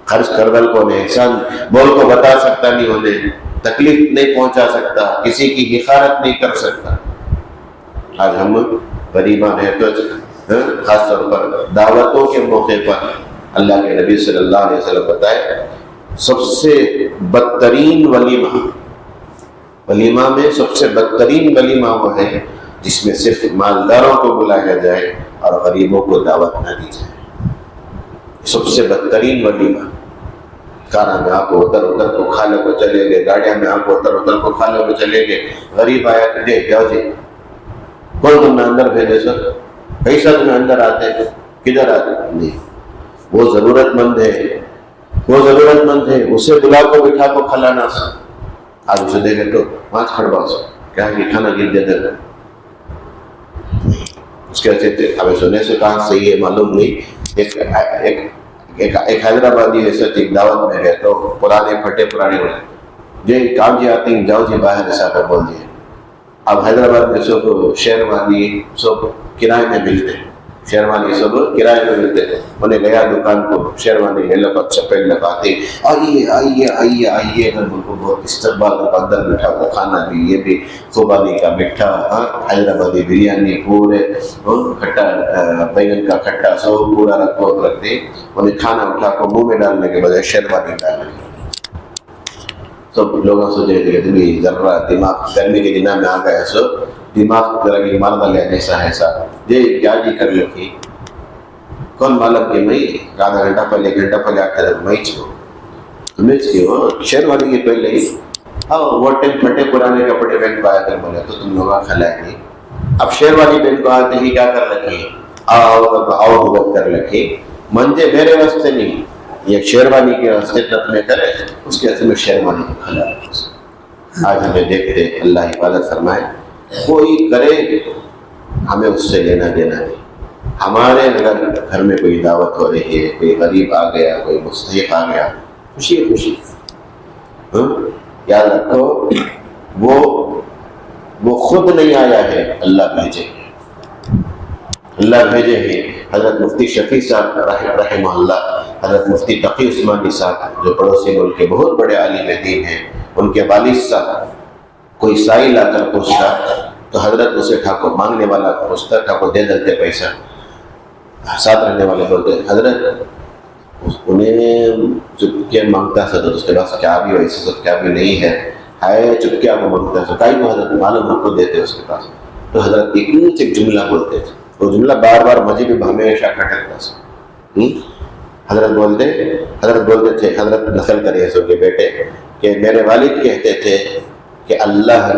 خرچ کردل کو نہیں، احسان بول کو بتا سکتا نہیں، انہیں تکلیف نہیں پہنچا سکتا، کسی کی حقارت نہیں کر سکتا. آج ہم غریبان ہیں تو خاص طور پر دعوتوں کے موقع پر اللہ کے نبی صلی اللہ علیہ وسلم بتائے سب سے بدترین ولیمہ میں سب سے بدترین ولیمہ وہ ہے جس میں صرف مالداروں کو بلایا جائے اور غریبوں کو دعوت نہ دی جائے. سب سے بدترین ولیمہ. کارا میں آپ کو ادھر کو کھا لے کو چلے گئے، گاڑیاں میں آپ کو ادھر کو کھا لے کو چلے گئے، غریب آیا کہ جاؤ جی کون تم نے اندر بھیجے سر، کیسا تمہیں اندر آتے کدھر آتے نہیں، وہ ضرورت مند ہے، اسے بلا کو بٹھا کو کھلانا سر. آج اسے دیکھے تو پانچ کھڑوا سر کیا ہے کھانا گر دے دے اس کے اچھے ہمیں سنے سے کہاں صحیح ہے معلوم نہیں. ایک حیدرآبادی ایسا ایک دعوت میں گئے تو پرانے جی کام جی آتے ہیں جاؤ جی باہر ایسا کر بول دیے. اب حیدرآباد میں سب شیروانی سب کرائے میں ملتے ہیں, شیروانی سب کرائے میں ملتے ہیں. انہیں گیا دکان کو, شیروانی لے لگا چپیٹ لگاتے, آئیے آئیے آئیے آئیے, ان کو بہت استقبال کا اندر میٹھا کا کھانا بھی, یہ بھی خوبانی کا میٹھا, حیدرآبادی بریانی, پورے کھٹا بیگن کا کھٹا سب پورا رکھتے. انہیں کھانا اٹھا کو منہ میں ڈالنے کے بجائے شیروانی ڈالنے کے سب لوگوں سوچے تھے کہ ذرا دماغ گرمی کے دنوں میں آ گیا, سو دماغ ذرا کی مار ڈالے ایسا ایسا جی کیا جی کر لکھی کون معلوم کہ میں آدھا گھنٹہ پہلے ایک گھنٹہ پہلے آتا ہے میں کی وہ شیروانی کے پہلے ہی وہ ٹائم پھٹے پرانے کپڑے پہن کو آیا کر بولے تو تم لوگ کھلائیں گے. اب شیروانی پہن کو آتے ہی کیا کر رکھی, آؤ بھگت کر رکھی. منجے میرے واسطے نہیں, یہ شیروانی کے واسطے تب میں کرے, اس کے واسطے میں شیروانی کو کھلا. آج ہمیں دیکھتے اللہ حفاظت فرمائے, کوئی کرے ہمیں اس سے لینا دینا نہیں. ہمارے اگر گھر میں کوئی دعوت ہو رہی ہے, کوئی غریب آ گیا, کوئی مستحق آ گیا, خوشی ہے خوشی. یاد رکھو وہ خود نہیں آیا ہے, اللہ بھیجے, اللہ بھیجے ہیں. حضرت مفتی شفیع صاحب رحمہ اللہ, حضرت مفتی تقی عثمانی صاحب جو پڑوسی ملک کے بہت بڑے عالم دین ہیں, ان کے والد صاحب کوئی سائی لا کر پوچھتا تو حضرت اسے ٹھاکر مانگنے والا پوچھتا, ٹھاکر دے دیتے پیسہ. ساتھ رہنے والے بولتے حضرت انہیں چپکے مانگتا تھا تو اس کے پاس کیا بھی ویسے سب کیا بھی نہیں ہے چپکے کو مانگتا تھا, کئی کو حضرت معلوم رکھ کو دیتے اس کے پاس. تو حضرت ایک جملہ بولتے تھے, وہ جملہ بار بار مجھے بھی ہمیشہ کھٹکتا تھا. حضرت بولتے تھے, حضرت نقل کریے سو کے بیٹے کہ میرے والد کہتے تھے کہ اللہ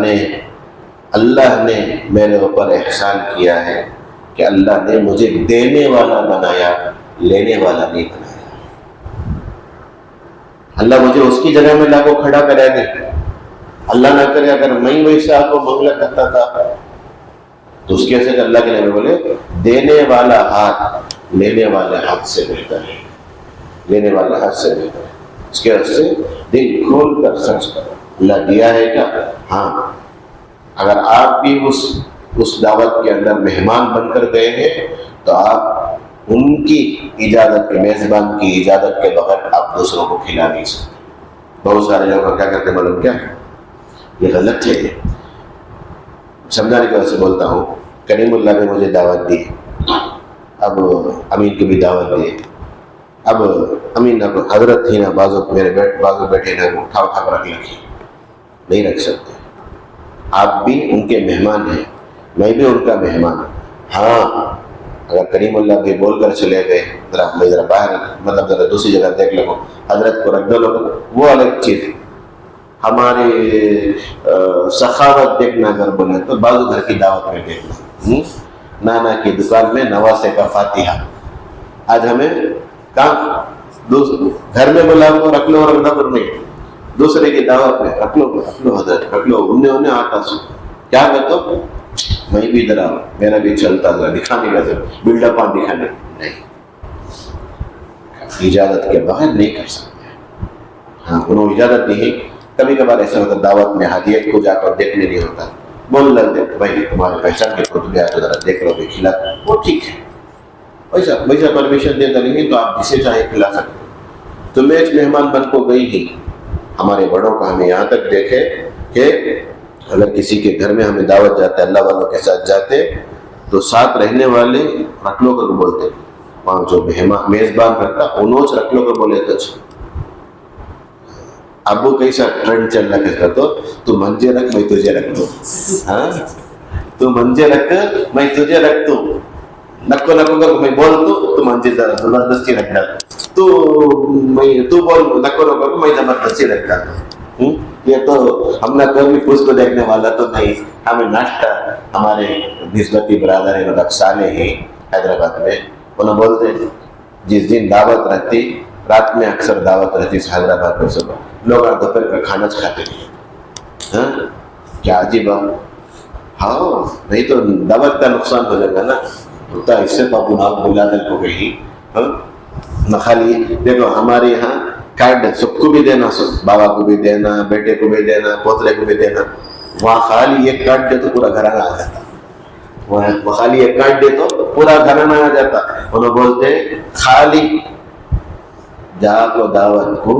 نے میرے اوپر احسان کیا ہے کہ اللہ نے مجھے دینے والا بنایا, لینے والا نہیں بنایا. اللہ مجھے اس کی جگہ میں لا کو کھڑا کرا دے. اللہ نہ کرے اگر میں ویسا آپ کو منگلا کرتا تھا تو اس کی وجہ سے اللہ کے نبی بولے دینے والا ہاتھ لینے والے ہاتھ سے بہتر ہے, لینے والا ہاتھ سے بہتر ہے. اس کے وجہ سے دل کھول کر خرچ کرو. اللہ دیا ہے کیا؟ ہاں. اگر آپ بھی اس دعوت کے اندر مہمان بن کر گئے ہیں تو آپ ان کی اجازت کے, میزبان کی اجازت کے بغیر آپ دوسروں کو کھلا نہیں سکتے. بہت سارے لوگ کیا کرتے معلوم کیا, یہ غلط ہے. سمجھانے کی وجہ سے بولتا ہوں, کریم اللہ نے مجھے دعوت دی, اب امین کی بھی دعوت دی. اب امین اب حضرت ہی نا بازو میرے بازو بیٹھے نا اٹھا کر رکھ لکھی, نہیں رکھ سکتے. آپ بھی ان کے مہمان ہیں, میں بھی ان کا مہمان ہوں. ہاں اگر کریم اللہ بھی بول کر چلے گئے ذرا باہر مطلب ذرا دوسری جگہ دیکھ لو, حضرت کو رکھ دو لوگ, وہ الگ چیز. ہمارے سخاوت دیکھنا اگر بولے تو بازو گھر کی دعوت میں دیکھنا, نانا کی دکان میں نواسے کا فاتحہ. آج ہمیں کہاں گھر میں بلا کو رکھ لو, اور نہیں دوسرے کی دعوت میں رکھ لو حضرت رکھ لو, انہیں آتا سو کیا کہتا میں بھی ذرا میرا بھی چلتا ذرا دکھانے کا, ذرا بلڈ اپ آن دکھانے نہیں, اجازت کے بغیر نہیں کر سکتے. ہاں انہوں اجازت نہیں. کبھی کبھار ایسا ہوتا دعوت میں ہدیت کو جا کر دیکھنے نہیں ہوتا, بول لگتے بھائی تمہارے پہچان کے خود لیا تو ذرا دیکھ لو بھی کھلا, وہ ٹھیک ہے. ویسا پرمیشن دیتا نہیں تو آپ جسے چاہے کھلا سکتے. تو میچ مہمان بن کو گئی ہی. ہمارے بڑوں کا ہمیں یہاں تک دیکھے کہ اگر کسی کے گھر میں ہمیں دعوت جاتے, اللہ والوں کے ساتھ جاتے, تو ساتھ رہنے والے رکھ لو کر بولتے, وہاں جو میزبان رکھتا انہوں سے رکھ لو کر بولے تو ابو کیسا ٹرینڈ چل رہا ہے, تو منجے رکھ میں تجھے رکھ دوں, ہاں تو منجے رکھ میں تجھے رکھ دوں, نکو کر میں بول دوں تو منجے زبردستی رکھ ڈال, تو بول نکو کر میں زبردستی رکھ ڈال. یہ تو ہم نے کبھی پوچھ کو دیکھنے والا تو نہیں. ہمیں ناشتہ ہمارے نسبتی برادر ہیں مطلب صالح ہیں حیدرآباد میں, انہوں بولتے جس دن دعوت رہتی, رات میں اکثر دعوت رہتی حیدرآباد میں, صبح لوگ دوپہر کا کھانا کھاتے تھے. ہاں کیا عجیب بات. ہاں نہیں تو دعوت کا نقصان ہو جائے گا نا, اس سے تو اپنا بلا دل کو گئی. نہ خالی دیکھو ہمارے یہاں کاٹ دے, سب کو بھی دینا, سب بابا کو بھی دینا, بیٹے کو بھی دینا, پوترے کو بھی دینا. وہاں خالی ایک کاٹ دے تو پورا گھرانہ آ جاتا. وہ خالی ایک کاٹ دے تو پورا گھرانہ آ جاتا. انہوں بولتے خالی جا کو دعوت کو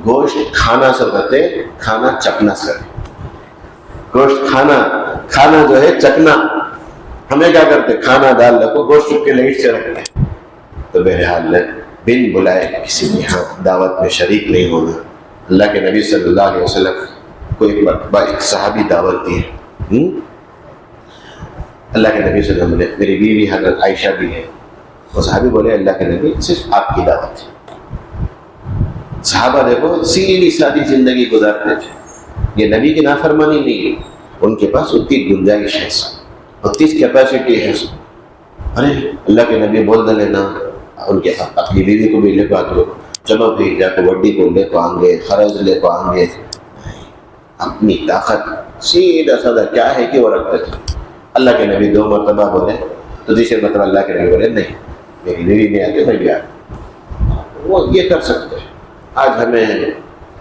گوشت کھانا سے کہتے, کھانا چکنا سے کہتے. گوشت کھانا جو ہے چکنا. ہمیں کیا کرتے, کھانا ڈال رکھو, گوشت چپ کے لائٹ سے رکھتے. تو بہرحال بن بلائے کسی کے یہاں دعوت میں شریک نہیں ہونا. اللہ کے نبی صلی اللہ علیہ وسلم کو ایک صحابی دعوت دی. اللہ کے نبی صلی اللہ علیہ وسلم نے, میری بیوی حضرت عائشہ بھی ہے, وہ صحابی بولے اللہ کے نبی صرف آپ کی دعوت ہے. صحابہ دیکھو سیدھی سادی زندگی گزارتے تھے, یہ نبی کی نافرمانی نہیں ہے, ان کے پاس اتنی گنجائش ہے, اتنی کیپیسٹی ہے. ارے اللہ کے نبی بول دے لینا, ان کے اپنی بیوی کو بھی لے کو آتے, چلو بھی جا کے وڈی کو لے کو آئیں گے, خرچ لے کو آئیں گے. اپنی طاقت سیدھا سادہ کیا ہے کہ وہ رکھتے تھے. اللہ کے نبی 2 مرتبہ بولے تو تیسرے مرتبہ اللہ کے نبی بولے نہیں, میری بیوی نہیں آتی, میں بھی آتی. وہ یہ کر سکتے ہیں. آج ہمیں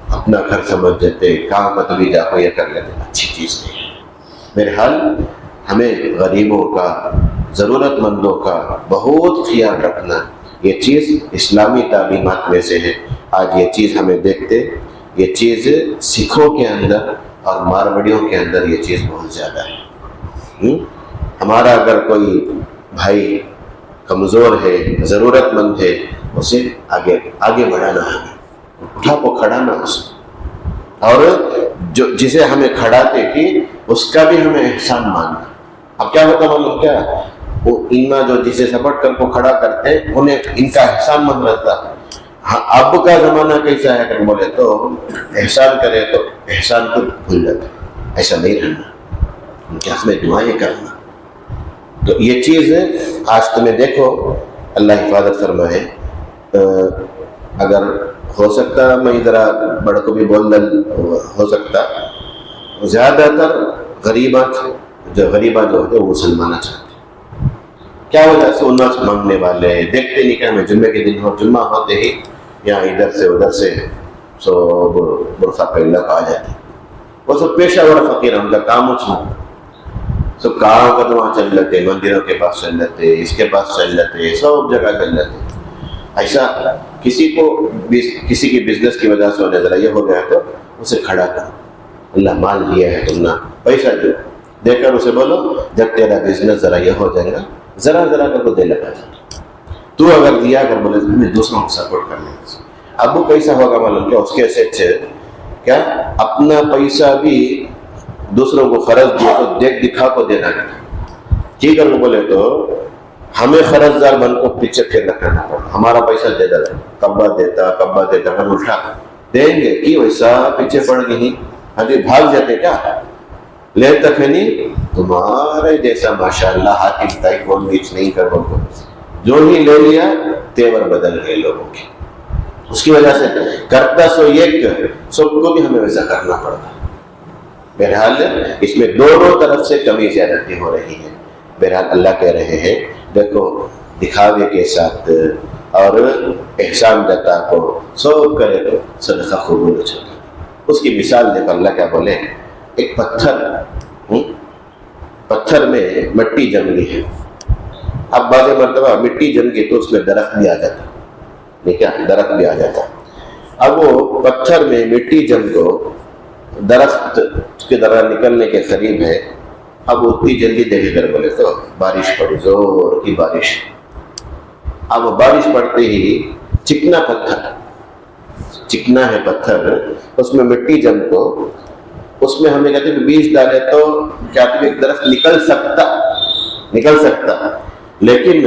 اپنا گھر سمجھ دیتے, کام مطلبی جا کو یہ کر لیتے, اچھی چیز نہیں ہے. بہرحال ہمیں غریبوں کا, ضرورت مندوں کا بہت خیال رکھنا, یہ چیز اسلامی تعلیمات میں سے ہے. آج یہ چیز ہمیں دیکھتے, یہ چیز سکھوں کے اندر اور مارواڑیوں کے اندر یہ چیز بہت زیادہ ہے. ہمارا اگر کوئی بھائی کمزور ہے, ضرورت مند ہے, اسے آگے بڑھانا ہے, اٹھا کو کھڑانا اسے, اور جسے ہمیں کھڑاتے کہ اس کا بھی ہمیں احسان ماننا. اب کیا ہوتا معلوم کیا, وہ انما جو جسے سپورٹ کر کو کھڑا کرتے انہیں ان کا احسان مند رہتا. اب کا زمانہ کیسا ہے کہ بولے تو احسان کرے تو احسان کو بھول جاتا. ایسا نہیں رہنا, ان کے حق میں دعائیں کرنا. تو یہ چیز آج تمہیں دیکھو, اللہ حفاظت فرمائے. اگر ہو سکتا میں ذرا بڑھ کو بھی بول دل ہو سکتا, زیادہ تر غریبہ جو ہوتے وہ مسلمانہ چاہتے. کیا وجہ سے انہوں سے مانگنے والے دیکھتے نہیں کہ ہمیں جمعے کے دن ہو, جمعہ ہوتے ہی یہاں ادھر سے ادھر سے سو برقع پہن لگ آ جاتے. وہ سب پیشہ ور فقیر, ان کا کام اچھنا سب کہاں کا وہاں چل لیتے, مندروں کے پاس چل لیتے, اس کے پاس چل لیتے, سب جگہ چل لیتے. ایسا کسی کی بزنس کی وجہ سے ہونے ذرا یہ ہو گیا تو اسے کھڑا کرو. اللہ مال دیا ہے تم نے, پیسہ دے کر اسے بولو جب تیرا بزنس ذرا یہ ہو جائے گا ذرا کر کو دے لگا جائے. تو اگر دیا کر بولے تو میں دوسروں کو سپورٹ کر لیں. اب وہ کیسا ہوگا معلوم کیا, اس کے سے کیا اپنا پیسہ بھی دوسروں کو خرچ دیا تو دیکھ دکھا کو دینا ٹھیک کر کو بولے تو ہمیں خرچ دار بن کو پیچھے پھر رکھنا پڑا. ہمارا پیسہ دے دا, کبا دیتا ہم اٹھا دیں گے کہ ویسا پیچھے پڑ گئی ابھی بھاگ جاتے کیا لے تک ہے نہیں. تمہارے جیسا ماشاءاللہ ہاتھی بتائی کون بیچ نہیں کر کو, جو ہی لے لیا تیور بدل گئے لوگوں کے. اس کی وجہ سے کرتا سو ایک سب کو بھی ہمیں ویسا کرنا پڑتا. بہرحال اس میں دونوں طرف سے کمی زیادتی ہو رہی ہے. بہرحال اللہ کہہ رہے ہیں دیکھو دکھاوے کے ساتھ اور احسان جتا کو سب کرے تو صدقہ قبول ہو جاتا. اس کی مثال دیکھو اللہ کیا بولے, ایک پتھر میں مٹی جم گئی ہے. اب بعض مرتبہ مٹی جم گئی تو اس میں درخت بھی آ جاتا, نہیں کیا درخت بھی آ جاتا. اب وہ پتھر میں مٹی جم کو درخت کے درا نکلنے کے قریب ہے. اب اتنی جلدی دیکھے کر بولے تو بارش پڑی, زور کی بارش. اب بارش پڑتے ہی چکنا ہے پتھر, اس میں مٹی جم کو, اس میں ہمیں کہتے ہیں بیج ڈالے تو کیا ایک درخت نکل سکتا, لیکن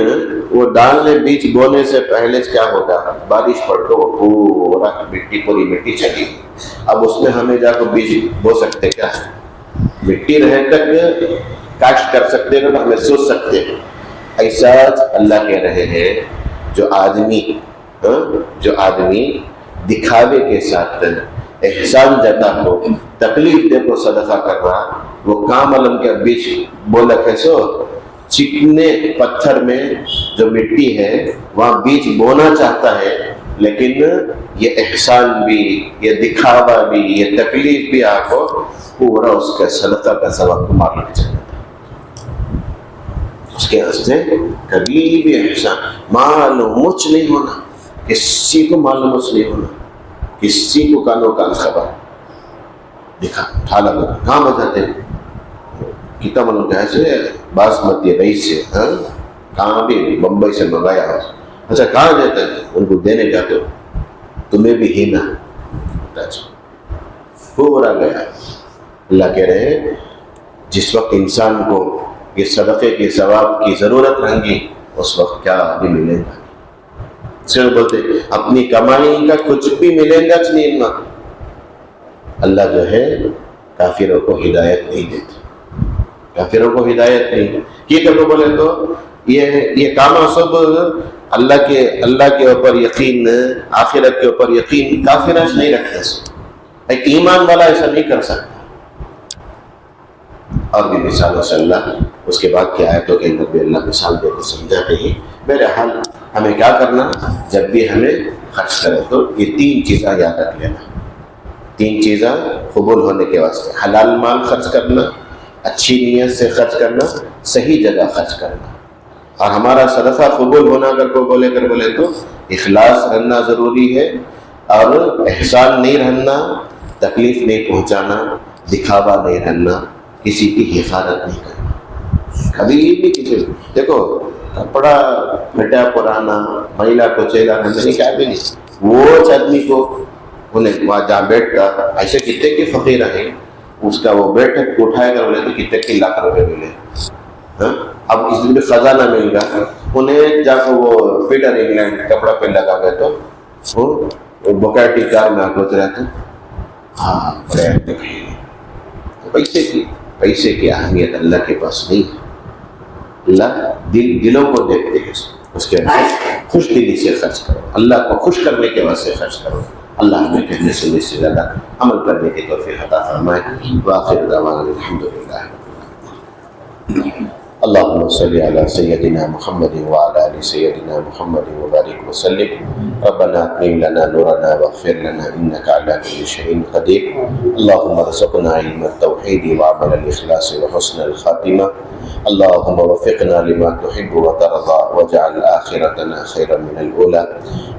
وہ ڈالنے بیج بونے سے پہلے کیا ہوگا, بارش پڑ تو وہ پورا پوری مٹی چلی. اب اس میں ہمیں جا کو بیج بو سکتے کیا, مٹی رہے تک کاشت کر سکتے ہیں تو ہمیں سوچ سکتے ہیں. ایسا اللہ کہہ رہے ہیں جو آدمی دکھاوے کے ساتھ احسان جتا کو تکلیف دے کو صدقہ کر رہا, وہ کام علم کے بیچ بولا کیسو چکنے پتھر میں جو مٹی ہے وہاں بیج بونا چاہتا ہے لیکن یہ احسان بھی، یہ دکھاوا بھی، یہ تکلیف بھی آپ کو پورا اس کا صدقہ کا ثواب کو مار لگ جاتا ہے۔ اس کے واسطے کبھی بھی احسان مال و مچ نہیں ہونا، کسی کو مال و مچ نہیں ہونا، کسی کو کانوں کان خبر دکھا ٹھالا بتا کہاں بتاتے ہیں کتنا ملک ایسے باسمتی رئیس سے کہاں بھی بمبئی سے منگایا ہو، اچھا کہاں دیتا ہے ان کو دینے جاتے ہو، تمہیں بھی ہی نہ پورا گیا۔ اللہ کہہ رہے ہیں جس وقت انسان کو یہ صدقے کے ثواب کی ضرورت رہیں گی اس وقت کیا بھی ملے گا، صرف بولتے اپنی کمائی کا کچھ بھی ملے گا نہیں نا۔ اللہ جو ہے کافروں کو ہدایت نہیں دیتے، کافروں کو ہدایت نہیں کی کرو بولے تو یہ کام سب اللہ کے اوپر یقین، آخرت کے اوپر یقین کافر نہیں رکھتے، ایک ایمان والا ایسا نہیں کر سکتا۔ اور بھی مثالوں سے اللہ اس کے بعد کی آیتوں کے اندر بھی اللہ مثال دے کو سمجھاتے ہیں۔ بہرحال ہمیں کیا کرنا، جب بھی ہمیں خرچ کرے تو یہ 3 چیزیں یاد رکھ لینا، 3 چیزیں قبول ہونے کے واسطے: حلال مال خرچ کرنا، اچھی نیت سے خرچ کرنا، صحیح جگہ خرچ کرنا۔ اور ہمارا صدقہ قبول ہونا اگر کو بولے تو اخلاص رہنا ضروری ہے، اور احسان نہیں رہنا، تکلیف نہیں پہنچانا، دکھاوا نہیں رہنا، کسی کی حفاظت نہیں کرنا۔ کبھی بھی کسی دیکھو کپڑا پھٹا پرانا مہیلا کو چہرہ نہیں کیا بھی نہیں، وہ آدمی کو انہیں وہاں جہاں بیٹھتا ایسے کتنے کے فقیر ہیں، اس کا وہ بیٹھ اٹھائے گا بولے تو کتنے کے لاکھ روپے ملے۔ اب اس دن بھی خزانہ مل گیا انہیں، جا کے وہ پیٹر انگلینڈ کپڑا پہ لگا گئے تو وہ بکاٹی کار میں آپ اترا تو ہاں بڑے پیسے کی اہمیت اللہ کے پاس نہیں ہے۔ اللہ دلوں کو دیکھتے ہیں، اس کے بعد خوش دلی سے خرچ کرو، اللہ کو خوش کرنے کے واسطے خرچ کرو۔ اللہ ہمیں کہنے سے زیادہ عمل کرنے کی توفیق عطا فرمائے۔ وآخر دعوانا الحمدللہ۔ اللهم صل على سيدنا محمد وعلى آل سيدنا محمد وبارك وسلم۔ ربنا اتمم لنا نورنا واغفر لنا إنك على كل شيء قدير۔ اللهم ارزقنا علم التوحيد وعمل الإخلاص وحسن الخاتمة۔ اللهم وفقنا لما تحب وترضى واجعل آخرتنا خيرا من الأولى۔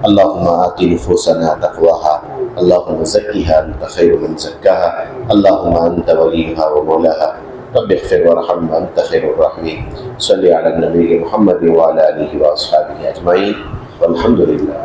اللهم آت نفوسنا تقواها، اللهم زكها أنت خير من زكاها، اللهم أنت وليها ومولاها، رب اغفر وارحم وأنت خير الراحمين۔ صل على النبي محمد وعلى آله وأصحابه أجمعين والحمد لله۔